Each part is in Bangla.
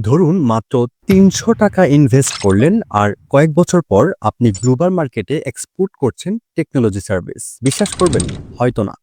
ধরুন মাত্র ৳৩০০ ইনভেস্ট করলেন আর কয়েক বছর পর আপনি গ্লোবাল মার্কেটে এক্সপোর্ট করছেন টেকনোলজি সার্ভিস। বিশ্বাস করবেন? হয়তো না।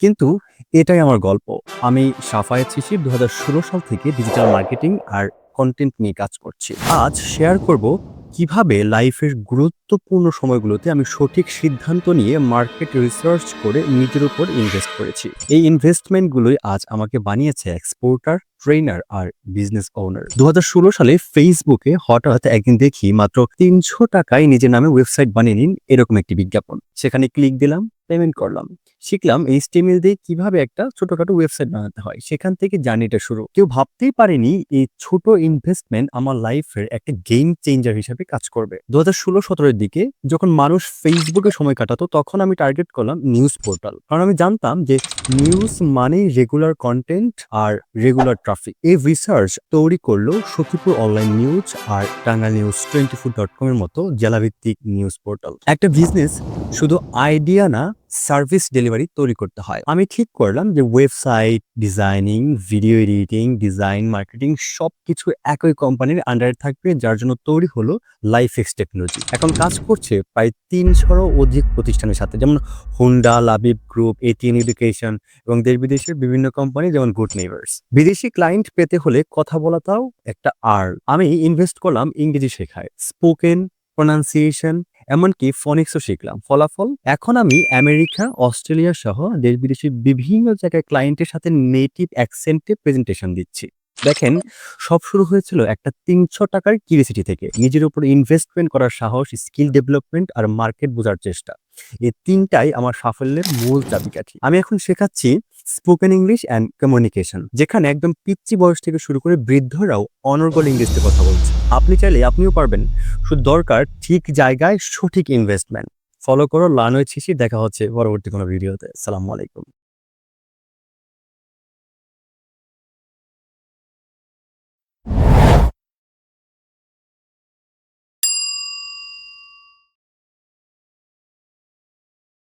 কিন্তু এটাই আমার গল্প। আমি সাফায়েত শিশির ২০১৬ সাল থেকে ডিজিটাল মার্কেটিং আর কনটেন্ট নিয়ে কাজ করছি। আজ শেয়ার করব কিভাবে লাইফের গুরুত্বপূর্ণ সময়গুলোতে আমি সঠিক সিদ্ধান্ত নিয়ে মার্কেট রিসার্চ করে নিজের উপর ইনভেস্ট করেছি। এই ইনভেস্টমেন্টগুলোই আজ আমাকে বানিয়েছে এক্সপোর্টার, ট্রেনার আর বিজনেস ওনার। ২০১৬ সালে ফেসবুকে হঠাৎ একদিন দেখি মাত্র ৳৩০০ নিজের নামে ওয়েবসাইট বানিয়ে নিন এরকম একটি বিজ্ঞাপন। সেখানে ক্লিক দিলাম, পেমেন্ট করলাম। শিখলাম HTML দিয়ে কিভাবে একটা ছোটখাটো ওয়েবসাইট বানাতে হয়। সেখান থেকে জার্নিটা শুরু। কেউ ভাবতেই পারেনি এই ছোট ইনভেস্টমেন্ট আমার লাইফের একটা গেম চেঞ্জার হিসেবে কাজ করবে। ২০১৬-১৭ এর দিকে যখন মানুষ ফেসবুকে সময় কাটাতো তখন আমি টার্গেট করলাম নিউজ পোর্টাল। কারণ আমি জানতাম যে নিউজ মানেই রেগুলার কনটেন্ট আর রেগুলার ট্রাফিক। এই রিসার্চ তৈরি করলো সখীপুর অনলাইন নিউজ আর টাঙ্গাইল নিউজ 24.com এর মতো জেলাভিত্তিক নিউজ পোর্টাল। একটা বিজনেস শুধু আইডিয়া না, সার্ভিস ডেলিভারি তৈরি করতে হয়। আমি ঠিক করলাম যে website designing, video editing, design, marketing সবকিছু একই কোম্পানির আন্ডারে থাকবে, যার জন্য তৈরি হলো লাইফএক্স টেকনোলজি। এখন কাজ করছে প্রায় ৩০০-রও অধিক প্রতিষ্ঠানের সাথে, যেমন Honda, Labib group, ATN education এবং দেশ-বিদেশের বিভিন্ন কোম্পানি যেমন গুড নেইবারস। বিদেশি ক্লায়েন্ট পেতে হলে কথা বলাটাও একটা আর্ট। আমি ইনভেস্ট করলাম ইংরেজি শেখায়, স্পোকেন, প্রনাউন্সিয়েশন, এমনকি ফনিক্সও শিখলাম। ফলাফল এখন আমি আমেরিকা, অস্ট্রেলিয়া সহ দেশ-বিদেশের বিভিন্ন জায়গায় ক্লায়েন্টের সাথে নেটিভ অ্যাকসেন্টে প্রেজেন্টেশন দিচ্ছি। দেখেন, সব শুরু হয়েছিল একটা ৳৩০০ কিউরিওসিটি থেকে। নিজের উপর ইনভেস্টমেন্ট করার সাহস, স্কিল ডেভেলপমেন্ট আর মার্কেট বোঝার চেষ্টা। এই ৩টাই আমার সাফল্যের মূল চাবিকাঠি। আমি এখন শেখাচ্ছি স্পোকেন ইংলিশ অ্যান্ড কমিউনিকেশন, যেখানে একদম পিচ্চি বয়স থেকে শুরু করে বৃদ্ধরাও অনর্গল ইংরেজিতে কথা বলছে। আপনি চাইলে আপনিও পারবেন। শুধু দরকার ঠিক জায়গায় সঠিক ইনভেস্টমেন্ট। ফলো করো লার্ন উইথ শিশির। দেখা হচ্ছে পরবর্তী কোনো ভিডিওতে। আসসালামু আলাইকুম।